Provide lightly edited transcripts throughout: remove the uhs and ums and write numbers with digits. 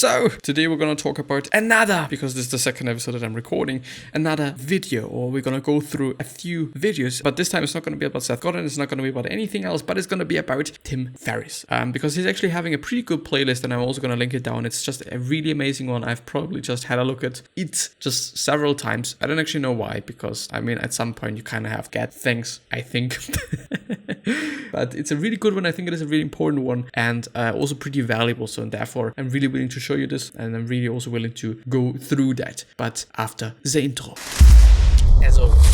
So today we're going to talk about another, because this is the second episode that I'm recording, another video, or we're going to go through a few videos, but this time it's not going to be about Seth Godin, it's not going to be about anything else, but it's going to be about Tim Ferriss, because he's actually having a pretty good playlist, and I'm also going to link it down. It's just a really amazing one. I've probably just had a look at it just several times. I don't actually know why, because I mean, at some point you kind of have get things, I think. But it's a really good one. I think it is a really important one, and also pretty valuable. So therefore, I'm really willing to show you this, and I'm really also willing to go through that. But after the intro, as always.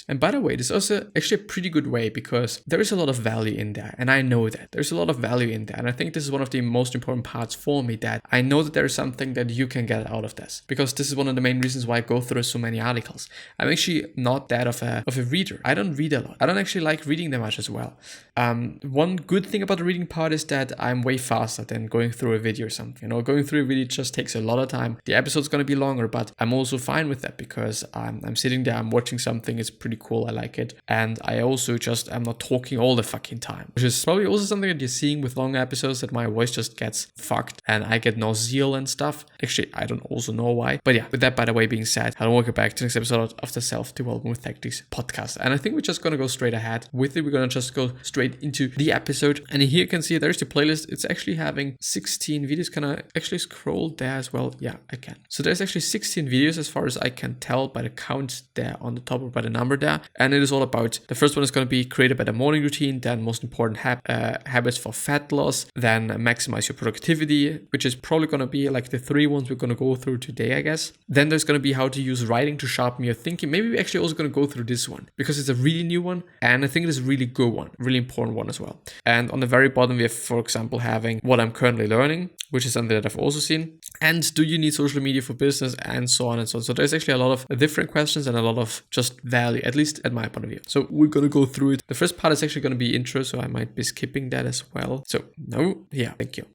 And by the way, this is also actually a pretty good way, because there is a lot of value in there. And I know that there's a lot of value in there. And I think this is one of the most important parts for me, that I know that there is something that you can get out of this, because this is one of the main reasons why I go through so many articles. I'm actually not that of a reader. I don't read a lot. I don't actually like reading that much as well. One good thing about the reading part is that I'm way faster than going through a video or something. You know, going through a video just takes a lot of time. The episode's going to be longer, but I'm also fine with that, because I'm sitting there, I'm watching something, it's pretty cool, I like it, and I also just am not talking all the fucking time, which is probably also something that you're seeing with long episodes, that my voice just gets fucked and I get nausea and stuff. Actually, I don't also know why, but yeah, with that by the way being said, hello, welcome back to the next episode of the Self-Development with Tactics podcast, and I think we're just gonna go straight ahead with it. We're gonna just go straight into the episode, and here you can see there's the playlist. It's actually having 16 videos. Can I actually scroll there as well? Yeah, I can. So there's actually 16 videos as far as I can tell by the count there on the top, by the number there, and it is all about, the first one is going to be create a better morning routine, then most important habits for fat loss, then maximize your productivity, which is probably going to be like the three ones we're going to go through today, I guess. Then there's going to be how to use writing to sharpen your thinking. Maybe we're actually also going to go through this one, because it's a really new one, and I think it is a really good one, really important one as well. And on the very bottom we have, for example, having what I'm currently learning, which is something that I've also seen, and do you need social media for business, and so on and so on. So there's actually a lot of different questions and a lot of just value, at least at my point of view. So we're going to go through it. The first part is actually going to be intro, so I might be skipping that as well. So no, yeah, thank you.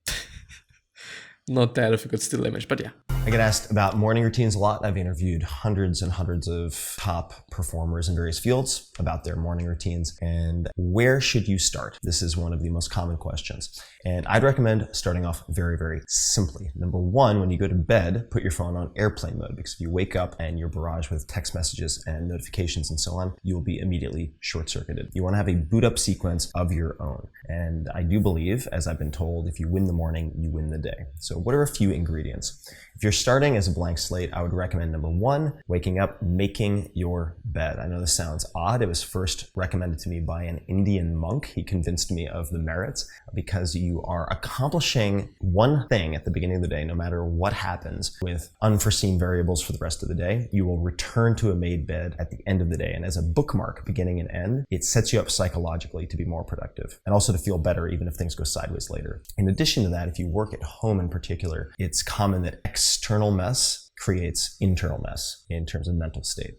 Not that difficult still image, but yeah. I get asked about morning routines a lot. I've interviewed hundreds and hundreds of top performers in various fields about their morning routines. And where should you start? This is one of the most common questions. And I'd recommend starting off very, very simply. Number one, when you go to bed, put your phone on airplane mode, because if you wake up and you're barraged with text messages and notifications and so on, you will be immediately short-circuited. You want to have a boot up sequence of your own. And I do believe, as I've been told, if you win the morning, you win the day. So what are a few ingredients? If you're starting as a blank slate, I would recommend number one, waking up, making your bed. I know this sounds odd. It was first recommended to me by an Indian monk. He convinced me of the merits, because you are accomplishing one thing at the beginning of the day, no matter what happens with unforeseen variables for the rest of the day. You will return to a made bed at the end of the day. And as a bookmark, beginning and end, it sets you up psychologically to be more productive and also to feel better even if things go sideways later. In addition to that, if you work at home in particular, it's common that external mess creates internal mess in terms of mental state.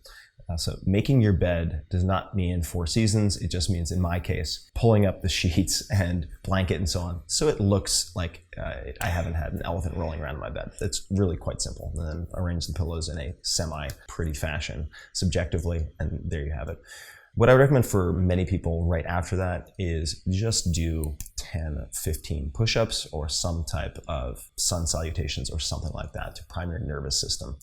So making your bed does not mean four seasons. It just means, in my case, pulling up the sheets and blanket and so on, so it looks like I haven't had an elephant rolling around in my bed. It's really quite simple. And then arrange the pillows in a semi-pretty fashion, subjectively, and there you have it. What I would recommend for many people right after that is just do 10, 15 push-ups or some type of sun salutations or something like that to prime your nervous system.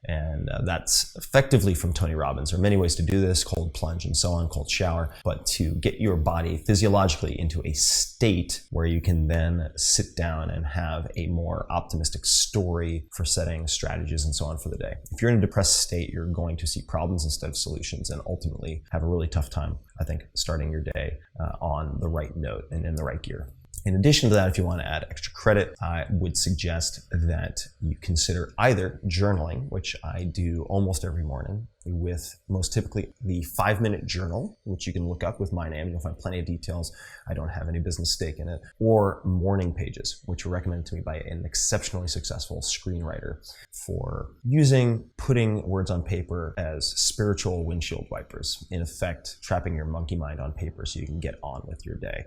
And that's effectively from Tony Robbins. There are many ways to do this, cold plunge and so on, cold shower, but to get your body physiologically into a state where you can then sit down and have a more optimistic story for setting strategies and so on for the day. If you're in a depressed state, you're going to see problems instead of solutions, and ultimately have a really tough time, I think, starting your day on the right note and in the right gear. In addition to that, if you want to add extra credit, I would suggest that you consider either journaling, which I do almost every morning, with most typically the 5-minute journal, which you can look up with my name. You'll find plenty of details. I don't have any business stake in it. Or morning pages, which were recommended to me by an exceptionally successful screenwriter for putting words on paper as spiritual windshield wipers, in effect, trapping your monkey mind on paper so you can get on with your day.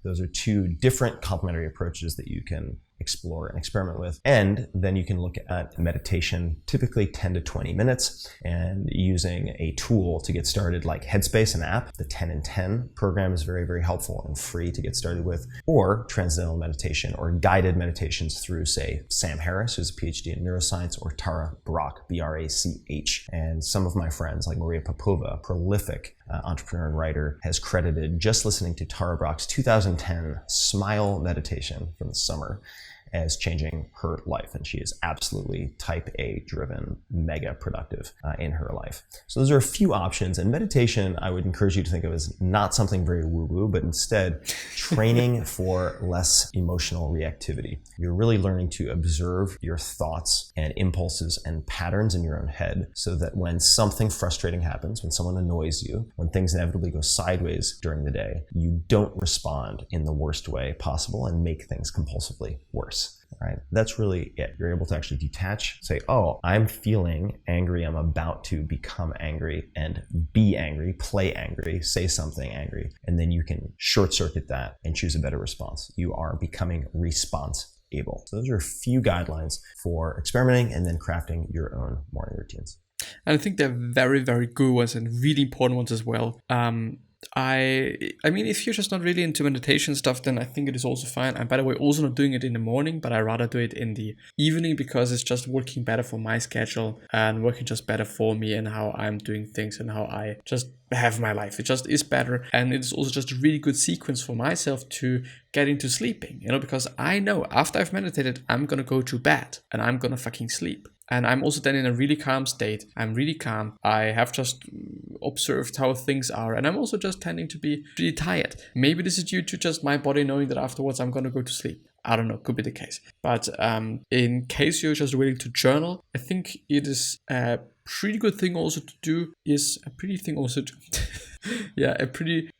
Those are two different complementary approaches that you can explore and experiment with. And then you can look at meditation, typically 10 to 20 minutes, and using a tool to get started like Headspace, an app. The 10 and 10 program is very, very helpful and free to get started with, or transcendental meditation or guided meditations through, say, Sam Harris, who's a PhD in neuroscience, or Tara Brach, B-R-A-C-H. And some of my friends like Maria Popova, prolific entrepreneur and writer, has credited just listening to Tara Brach's 2010 Smile meditation from the summer as changing her life. And she is absolutely type A driven, mega productive in her life. So those are a few options. And meditation, I would encourage you to think of as not something very woo-woo, but instead training for less emotional reactivity. You're really learning to observe your thoughts and impulses and patterns in your own head, so that when something frustrating happens, when someone annoys you, when things inevitably go sideways during the day, you don't respond in the worst way possible and make things compulsively worse. Right? That's really it. You're able to actually detach, say, oh, I'm feeling angry. I'm about to become angry, and be angry, play angry, say something angry. And then you can short circuit that and choose a better response. You are becoming response able. So those are a few guidelines for experimenting and then crafting your own morning routines. And I think they're very, very good ones and really important ones as well. I mean, if you're just not really into meditation stuff, then I think it is also fine. And by the way, also not doing it in the morning, but I rather do it in the evening, because it's just working better for my schedule and working just better for me and how I'm doing things and how I just have my life. It just is better. And it's also just a really good sequence for myself to get into sleeping, because I know after I've meditated, I'm going to go to bed and I'm going to fucking sleep. And I'm also then in a really calm state. I'm really calm. I have just observed how things are. And I'm also just tending to be really tired. Maybe this is due to just my body knowing that afterwards I'm going to go to sleep. I don't know, could be the case. But in case you're just willing to journal, I think it is a pretty good thing also to do, a pretty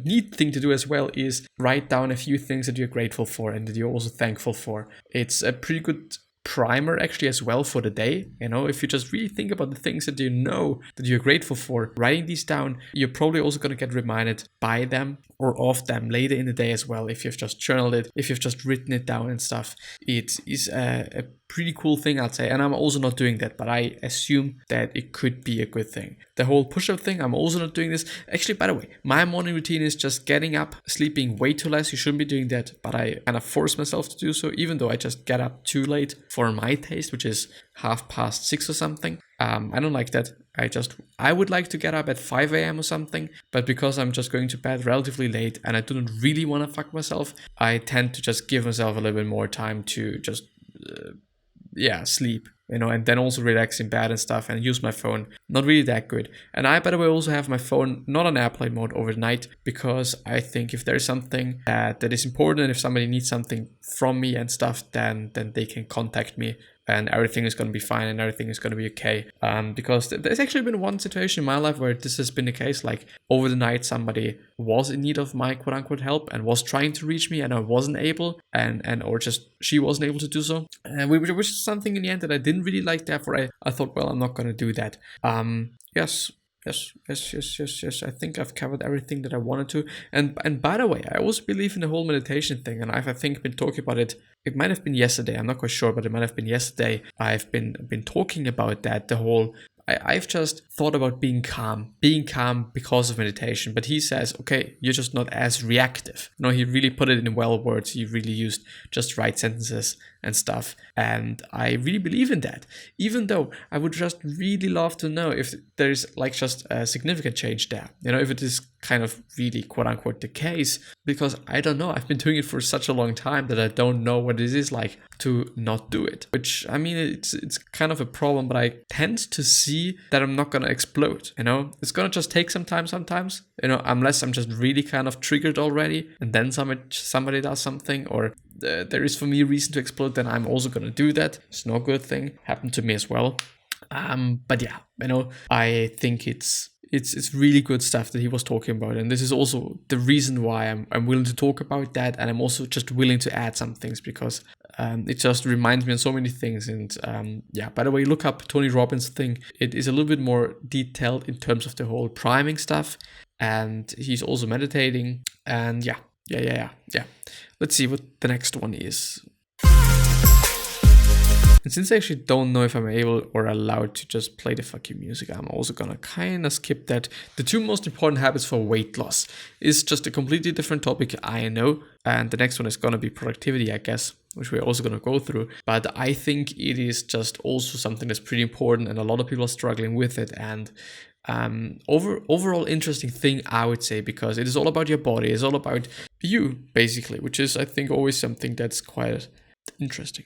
neat thing to do as well is write down a few things that you're grateful for and that you're also thankful for. It's a pretty good primer actually as well for the day. If you just really think about the things that you know that you're grateful for, writing these down, you're probably also going to get reminded by them or of them later in the day as well. If you've just journaled it, if you've just written it down and stuff, it is a pretty cool thing, I'd say. And I'm also not doing that, but I assume that it could be a good thing. The whole push-up thing, I'm also not doing this. Actually, by the way, my morning routine is just getting up, sleeping way too less. You shouldn't be doing that, but I kind of force myself to do so, even though I just get up too late for my taste, which is 6:30 or something. I don't like that. I would like to get up at 5 a.m. or something, but because I'm just going to bed relatively late and I don't really want to fuck myself, I tend to just give myself a little bit more time to just sleep, and then also relax in bed and stuff and use my phone. Not really that good. And I, by the way, also have my phone not on airplane mode overnight, because I think if there's something that is important and if somebody needs something from me and stuff, then they can contact me and everything is going to be fine and everything is going to be okay. Because there's actually been one situation in my life where this has been the case. Like over the night, somebody was in need of my quote unquote help and was trying to reach me and I wasn't able, or just she wasn't able to do so. Which is something in the end that I didn't really like. Therefore, I thought, well, I'm not going to do that. Yes. I think I've covered everything that I wanted to. And by the way, I also believe in the whole meditation thing, and I've, I think, been talking about it. It might have been yesterday. I'm not quite sure, but it might have been yesterday. I've been talking about that. The whole I've just thought about being calm because of meditation. But he says, okay, you're just not as reactive. He really put it in well words. He really used just right sentences and stuff. And I really believe in that, even though I would just really love to know if there's like just a significant change there. If it is kind of really quote unquote the case, because I don't know. I've been doing it for such a long time that I don't know what it is like to not do it, which I mean, it's kind of a problem, but I tend to see that I'm not going to explode. It's going to just take some time sometimes, unless I'm just really kind of triggered already and then somebody does something, or there is for me a reason to explode, then I'm also going to do that. It's no good thing. Happened to me as well. But yeah, I think it's really good stuff that he was talking about. And this is also the reason why I'm willing to talk about that. And I'm also just willing to add some things because it just reminds me of so many things. And by the way, look up Tony Robbins' thing. It is a little bit more detailed in terms of the whole priming stuff. And he's also meditating. And yeah. Let's see what the next one is. And since I actually don't know if I'm able or allowed to just play the fucking music, I'm also gonna kind of skip that. The 2 most important habits for weight loss is just a completely different topic, I know. And the next one is gonna be productivity, I guess, which we're also gonna go through. But I think it is just also something that's pretty important, and a lot of people are struggling with it. And overall interesting thing, I would say, because it is all about your body, it's all about you, basically, which is, I think, always something that's quite interesting.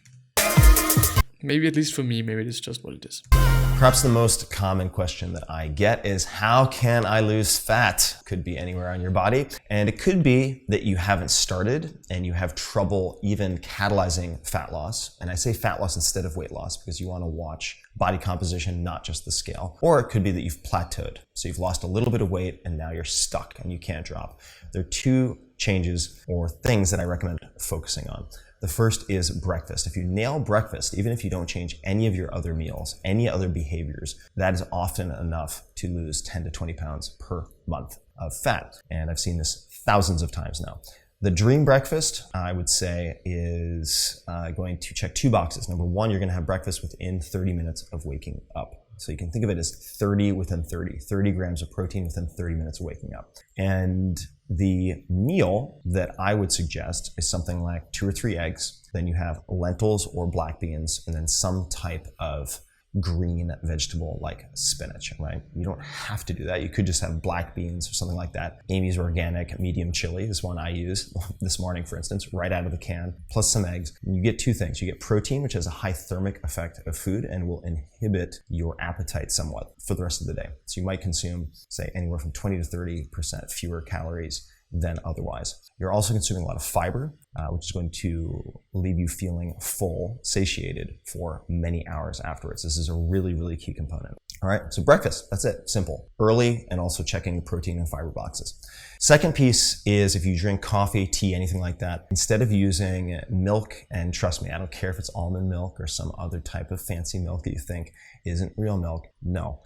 Maybe at least for me, maybe it's just what it is. Perhaps the most common question that I get is, how can I lose fat? Could be anywhere on your body. And it could be that you haven't started and you have trouble even catalyzing fat loss. And I say fat loss instead of weight loss because you want to watch body composition, not just the scale. Or it could be that you've plateaued. So you've lost a little bit of weight and now you're stuck and you can't drop. There are 2 changes or things that I recommend focusing on. The first is breakfast. If you nail breakfast, even if you don't change any of your other meals, any other behaviors, that is often enough to lose 10 to 20 pounds per month of fat. And I've seen this thousands of times now. The dream breakfast, I would say, is going to check 2 boxes. Number 1, you're going to have breakfast within 30 minutes of waking up. So you can think of it as 30 within 30 grams of protein within 30 minutes of waking up. And the meal that I would suggest is something like 2 or 3 eggs. Then you have lentils or black beans, and then some type of green vegetable like spinach, right? You don't have to do that. You could just have black beans or something like that. Amy's Organic Medium Chili is one I use this morning, for instance, right out of the can, plus some eggs. And you get 2 things. You get protein, which has a high thermic effect of food and will inhibit your appetite somewhat for the rest of the day. So you might consume, say, anywhere from 20 to 30% fewer calories than otherwise. You're also consuming a lot of fiber, which is going to leave you feeling full, satiated for many hours afterwards. This is a really, really key component. All right, so breakfast, that's it, simple. Early, and also checking the protein and fiber boxes. Second piece is if you drink coffee, tea, anything like that, instead of using milk, and trust me, I don't care if it's almond milk or some other type of fancy milk that you think isn't real milk, no.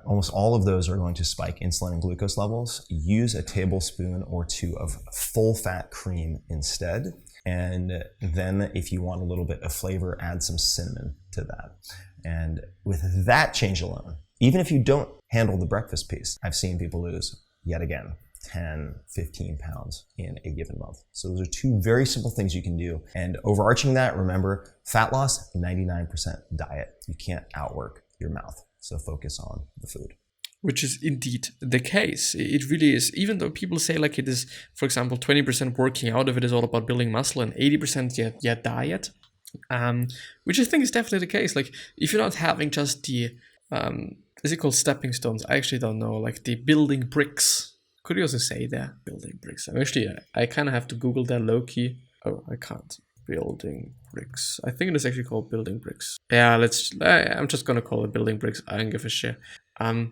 Almost all of those are going to spike insulin and glucose levels. Use a tablespoon or 2 of full fat cream instead. And then if you want a little bit of flavor, add some cinnamon to that. And with that change alone, even if you don't handle the breakfast piece, I've seen people lose, yet again, 10, 15 pounds in a given month. So those are 2 very simple things you can do. And overarching that, remember, fat loss, 99% diet. You can't outwork your mouth. So focus on the food. Which is indeed the case. It really is. Even though people say like it is, for example, 20% working out of it is all about building muscle and 80% yet diet, which I think is definitely the case. Like if you're not having just the, is it called stepping stones? I actually don't know, like the building bricks. Could you also say that? Building bricks. I kind of have to Google that low-key. Oh, I can't. Building bricks. I think it is actually called building bricks. Yeah, I'm just gonna call it building bricks. I don't give a shit.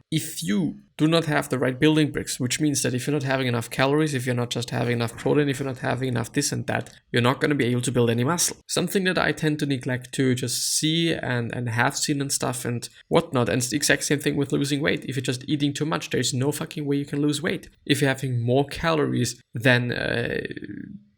If you do not have the right building bricks, which means that if you're not having enough calories, if you're not just having enough protein, if you're not having enough this and that, you're not going to be able to build any muscle. Something that I tend to neglect to just see and have seen and stuff and whatnot. And it's the exact same thing with losing weight. If you're just eating too much, there's no fucking way you can lose weight. If you're having more calories than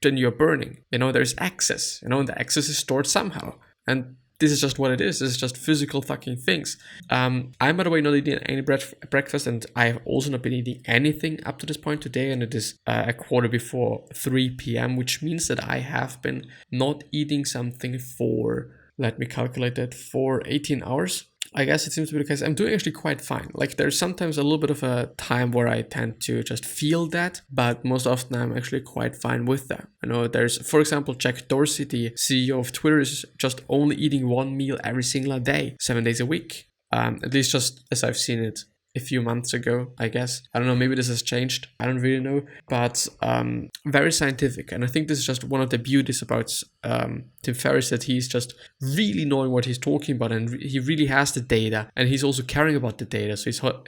you're burning, there's excess, and the excess is stored somehow. And this is just what it is. This is just physical fucking things. I'm, by the way, not eating any breakfast, and I have also not been eating anything up to this point today, and it is a quarter before 3 p.m., which means that I have been not eating something for, let me calculate that, for 18 hours. I guess it seems to be the case. I'm doing actually quite fine. Like there's sometimes a little bit of a time where I tend to just feel that, but most often I'm actually quite fine with that. There's, for example, Jack Dorsey, the CEO of Twitter, is just only eating 1 meal every single day, 7 days a week. At least just as I've seen it a few months ago, I guess. I don't know, maybe this has changed. I don't really know, but very scientific. And I think this is just one of the beauties about Tim Ferriss, that he's just really knowing what he's talking about, and he really has the data, and he's also caring about the data. So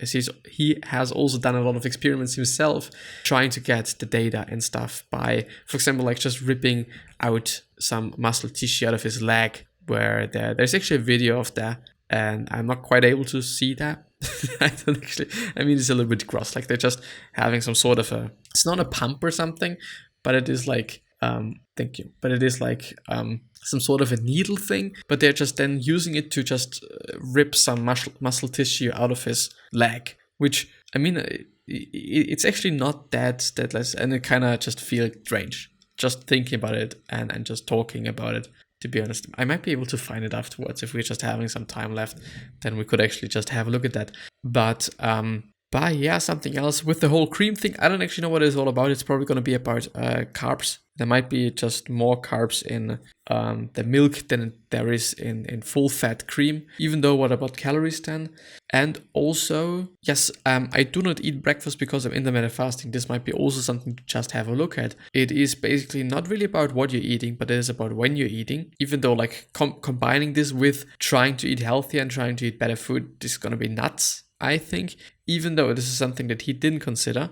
he has also done a lot of experiments himself, trying to get the data and stuff by, for example, like just ripping out some muscle tissue out of his leg, where there's actually a video of that, and I'm not quite able to see that. It's a little bit gross. Like they're just having some sort of it's not a pump or something, but it is like Thank you. But it is like some sort of a needle thing, but they're just then using it to just rip some muscle tissue out of his leg, which, I mean, it's actually not that less, and it kind of just feels strange just thinking about it and just talking about it. To be honest, I might be able to find it afterwards if we're just having some time left. Then we could actually just have a look at that. But yeah, something else with the whole cream thing. I don't actually know what it's all about. It's probably going to be about carbs. There might be just more carbs in the milk than there is in full fat cream. Even though, what about calories then? And also, yes, I do not eat breakfast because of intermittent fasting. This might be also something to just have a look at. It is basically not really about what you're eating, but it is about when you're eating. Even though like combining this with trying to eat healthy and trying to eat better food, this is going to be nuts, I think. Even though this is something that he didn't consider.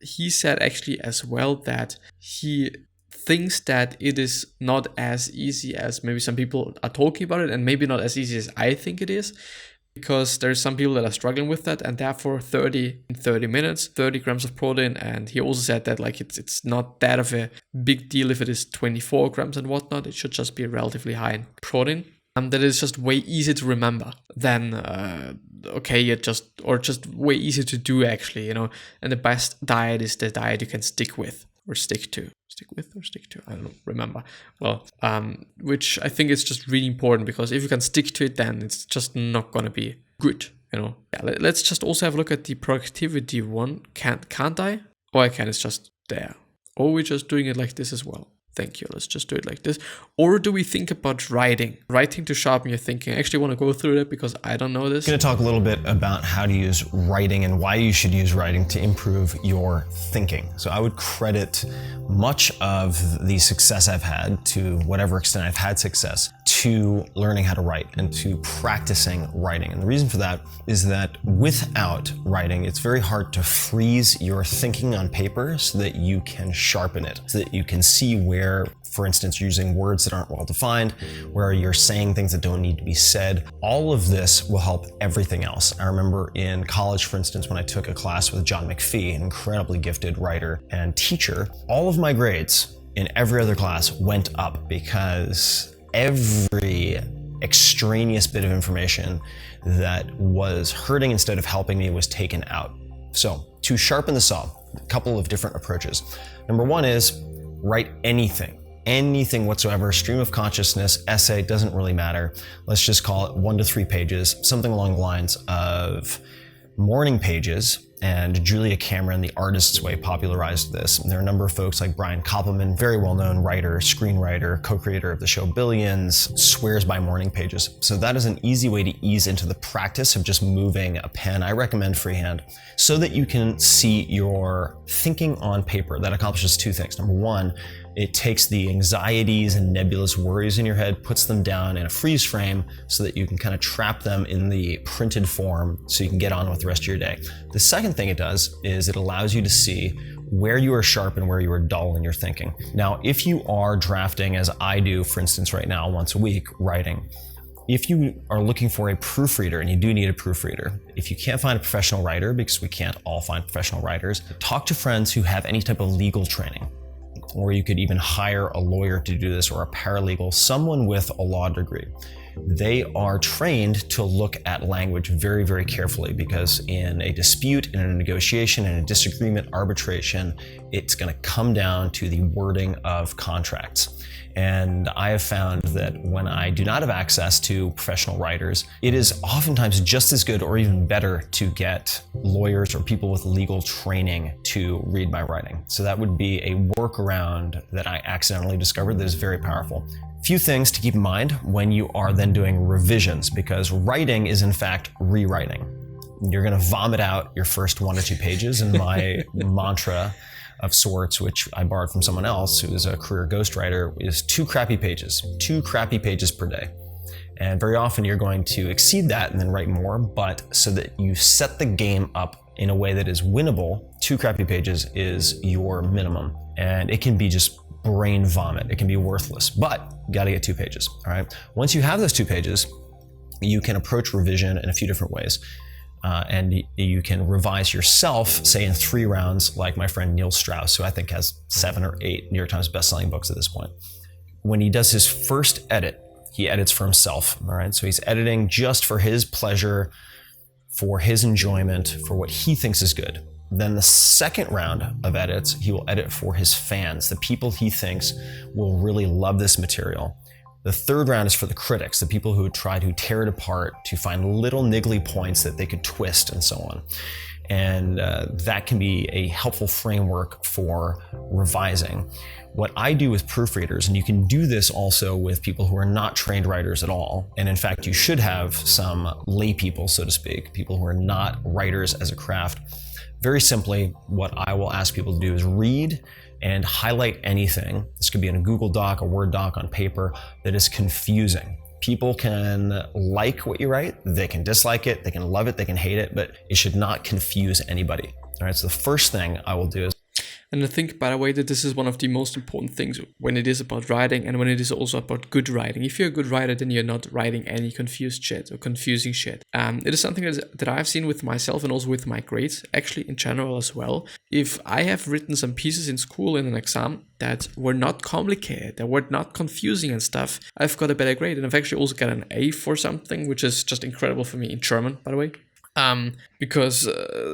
He said actually as well that he thinks that it is not as easy as maybe some people are talking about it, and maybe not as easy as I think it is, because there's some people that are struggling with that, and therefore 30 minutes, 30 grams of protein. And he also said that like it's not that of a big deal if it is 24 grams and whatnot. It should just be relatively high in protein. That is just way easier to remember than just way easier to do actually, you know. And the best diet is the diet you can stick with or stick to. I don't remember. Well, which I think is just really important, because if you can stick to it, then it's just not gonna be good, you know. Yeah, let's just also have a look at the productivity one. Can't I? Or I can. It's just there. Or we're just doing it like this as well. Thank you. Let's just do it like this. Or do we think about writing to sharpen your thinking? I actually want to go through it because I don't know this. I'm going to talk a little bit about how to use writing and why you should use writing to improve your thinking. So I would credit much of the success I've had, to whatever extent I've had success, to learning how to write and to practicing writing. And the reason for that is that without writing, it's very hard to freeze your thinking on paper so that you can sharpen it, so that you can see where, for instance, you're using words that aren't well defined, where you're saying things that don't need to be said. All of this will help everything else. I remember in college, for instance, when I took a class with John McPhee, an incredibly gifted writer and teacher, all of my grades in every other class went up because every extraneous bit of information that was hurting instead of helping me was taken out. So to sharpen the saw, a couple of different approaches. Number one is write anything whatsoever, stream of consciousness, essay, doesn't really matter. Let's just call it 1 to 3 pages, something along the lines of morning pages. And Julia Cameron, The Artist's Way, popularized this. And there are a number of folks like Brian Koppelman, very well-known writer, screenwriter, co-creator of the show Billions, swears by morning pages. So that is an easy way to ease into the practice of just moving a pen. I recommend freehand, so that you can see your thinking on paper. That accomplishes 2 things. Number one, it takes the anxieties and nebulous worries in your head, puts them down in a freeze frame so that you can kind of trap them in the printed form so you can get on with the rest of your day. The second thing it does is it allows you to see where you are sharp and where you are dull in your thinking. Now, if you are drafting, as I do, for instance, right now, once a week, writing, if you are looking for a proofreader, and you do need a proofreader, if you can't find a professional writer, because we can't all find professional writers, talk to friends who have any type of legal training. Or you could even hire a lawyer to do this, or a paralegal, someone with a law degree. They are trained to look at language very, very carefully, because in a dispute, in a negotiation, in a disagreement, arbitration, it's going to come down to the wording of contracts. And I have found that when I do not have access to professional writers, it is oftentimes just as good or even better to get lawyers or people with legal training to read my writing. So that would be a workaround that I accidentally discovered that is very powerful. Few things to keep in mind when you are then doing revisions, because writing is in fact rewriting. You're going to vomit out your first 1 or 2 pages, and my mantra of sorts, which I borrowed from someone else who is a career ghostwriter, is 2 crappy pages per day. And very often you're going to exceed that and then write more, but so that you set the game up in a way that is winnable, 2 crappy pages is your minimum. And it can be just brain vomit. It can be worthless, but you got to get 2 pages. All right. Once you have those 2 pages, you can approach revision in a few different ways. and you can revise yourself, say in 3 rounds, like my friend Neil Strauss, who I think has 7 or 8 New York Times bestselling books at this point. When he does his first edit, he edits for himself, all right? So he's editing just for his pleasure, for his enjoyment, for what he thinks is good. Then the second round of edits, he will edit for his fans, the people he thinks will really love this material. The third round is for the critics, the people who try to tear it apart, to find little niggly points that they could twist and so on. And that can be a helpful framework for revising. What I do with proofreaders, and you can do this also with people who are not trained writers at all, and in fact you should have some lay people, so to speak, people who are not writers as a craft. Very simply, what I will ask people to do is read and highlight anything. This could be in a Google Doc, a Word doc, on paper, that is confusing. People can like what you write, they can dislike it, they can love it, they can hate it, but it should not confuse anybody. All right, so the first thing I will do is, and I think, by the way, that this is one of the most important things when it is about writing and when it is also about good writing. If you're a good writer, then you're not writing any confused shit or confusing shit. It is something that I've seen with myself and also with my grades, actually in general as well. If I have written some pieces in school in an exam that were not complicated, that were not confusing and stuff, I've got a better grade. And I've actually also got an A for something, which is just incredible for me in German, by the way. Because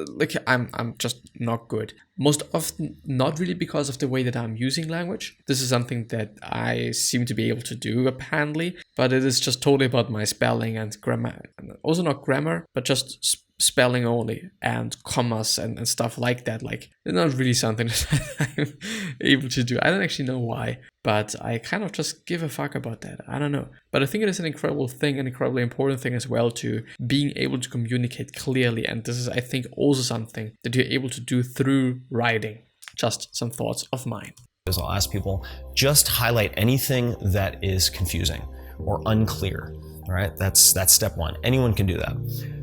like I'm just not good. Most often, not really because of the way that I'm using language. This is something that I seem to be able to do apparently, but it is just totally about my spelling and grammar. Also not grammar, but just spelling only and commas and stuff like that. Like, it's not really something that I'm able to do. I don't actually know why, but I kind of just give a fuck about that. I don't know. But I think it is an incredible thing, an incredibly important thing as well, to being able to communicate clearly. And this is, I think, also something that you're able to do through writing. Just some thoughts of mine. I'll ask people, just highlight anything that is confusing or unclear. All right, that's step 1. Anyone can do that.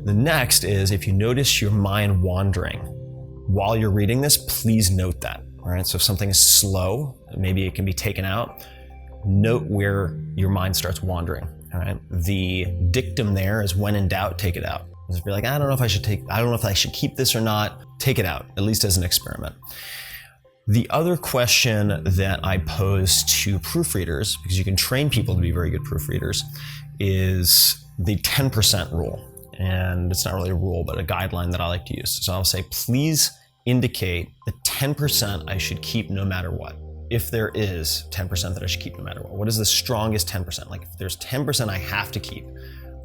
The next is, if you notice your mind wandering while you're reading this, please note that. All right, so if something is slow, maybe it can be taken out. Note where your mind starts wandering. All right, the dictum there is, when in doubt, take it out. Just be like, I don't know if I should keep this or not. Take it out, at least as an experiment. The other question that I pose to proofreaders, because you can train people to be very good proofreaders, is the 10% rule. And it's not really a rule, but a guideline that I like to use. So I'll say, please indicate the 10% I should keep no matter what. If there is 10% that I should keep no matter what is the strongest 10%? Like, if there's 10% I have to keep,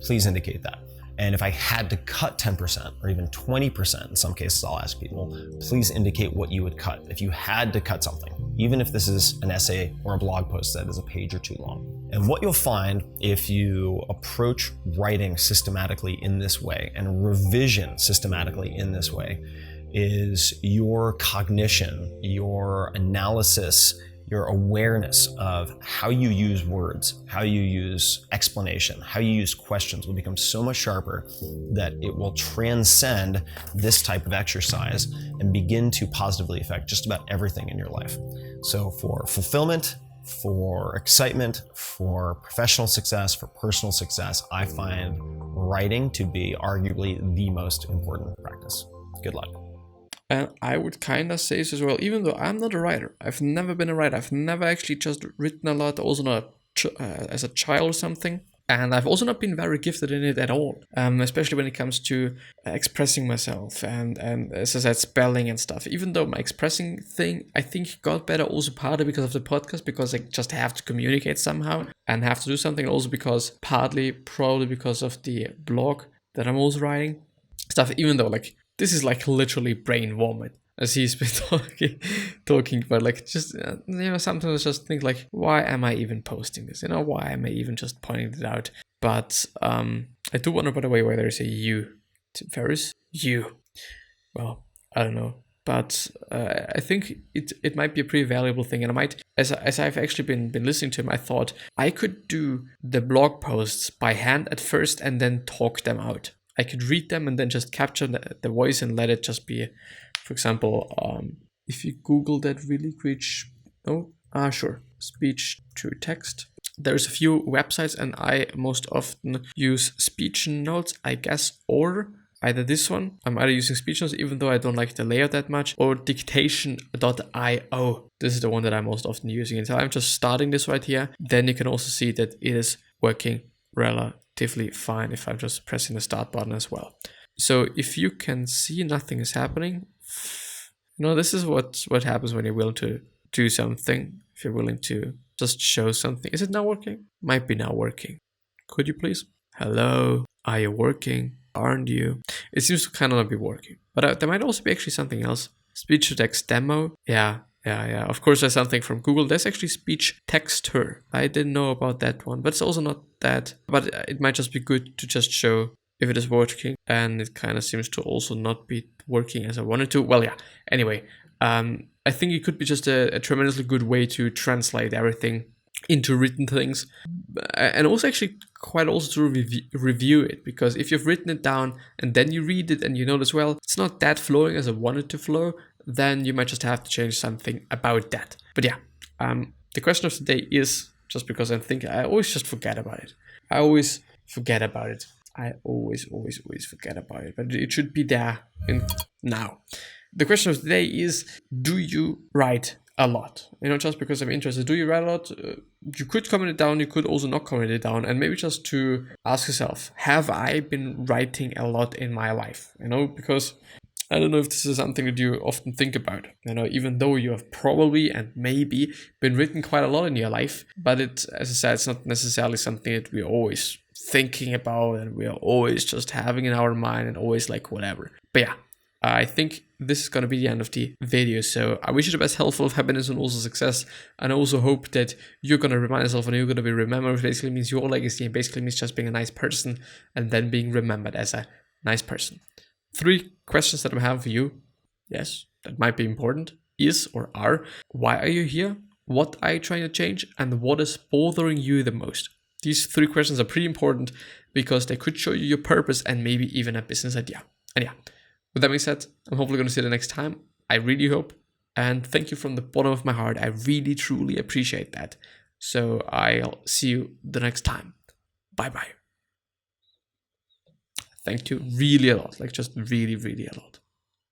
please indicate that. And if I had to cut 10% or even 20%, in some cases I'll ask people, please indicate what you would cut. If you had to cut something, even if this is an essay or a blog post that is a page or 2 long. And what you'll find if you approach writing systematically in this way and revision systematically in this way is your cognition, your analysis, your awareness of how you use words, how you use explanation, how you use questions will become so much sharper that it will transcend this type of exercise and begin to positively affect just about everything in your life. So for fulfillment, for excitement, for professional success, for personal success, I find writing to be arguably the most important practice. Good luck. And I would kind of say this as well, even though I'm not a writer. I've never been a writer. I've never actually just written a lot, also not as a child or something. And I've also not been very gifted in it at all, especially when it comes to expressing myself and as I said, spelling and stuff. Even though my expressing thing, I think, got better also partly because of the podcast, because I just have to communicate somehow and have to do something. Also because probably because of the blog that I'm also writing stuff, even though like, this is like literally brain vomit as he's been talking, but like, just, sometimes I just think like, why am I even posting this? Why am I even just pointing it out? But I do wonder, by the way, why there's a you. Tim Ferriss? You. Well, I don't know. But I think it might be a pretty valuable thing. And I might, as I've actually been listening to him, I thought I could do the blog posts by hand at first and then talk them out. I could read them and then just capture the voice and let it just be, for example, if you Google that really quick, speech to text. There's a few websites and I most often use speech notes, I guess, or either this one, I'm either using speech notes even though I don't like the layout that much, or dictation.io. This is the one that I'm most often using. And so I'm just starting this right here. Then you can also see that it is working relatively fine if I'm just pressing the start button as well. So if you can see nothing is happening, this is what happens when you're willing to do something. If you're willing to just show something. Is it now working? Might be now working. Could you please? Hello? Are you working? Aren't you? It seems to kind of not be working. But there might also be actually something else. Speech to text demo. Yeah. Of course, there's something from Google. There's actually speech texter. I didn't know about that one, but it's also not that. But it might just be good to just show if it is working. And it kind of seems to also not be working as I wanted to. Well, yeah. Anyway, I think it could be just a tremendously good way to translate everything into written things, and also actually quite also to review it, because if you've written it down and then you read it and you notice, well, it's not that flowing as I want it to flow, then you might just have to change something about that. But yeah, the question of the day is, just because I'm thinking, I always just forget about it. I always forget about it, but it should be there now. The question of the day is, do you write a lot? Just because I'm interested, do you write a lot? You could comment it down, you could also not comment it down, and maybe just to ask yourself, have I been writing a lot in my life? Because I don't know if this is something that you often think about, even though you have probably and maybe been written quite a lot in your life, but as I said, it's not necessarily something that we're always thinking about and we're always just having in our mind and always like whatever. But yeah, I think this is going to be the end of the video. So I wish you the best health, full of happiness, and also success. And I also hope that you're going to remind yourself and you're going to be remembered, which basically means your legacy, and basically means just being a nice person and then being remembered as a nice person. 3 questions that I have for you. Yes, that might be important. Is or are. Why are you here? What are you trying to change? And what is bothering you the most? These 3 questions are pretty important because they could show you your purpose and maybe even a business idea. And yeah. With that being said, I'm hopefully going to see you the next time. I really hope. And thank you from the bottom of my heart. I really, truly appreciate that. So I'll see you the next time. Bye-bye. Thank you really a lot. Just really, really a lot.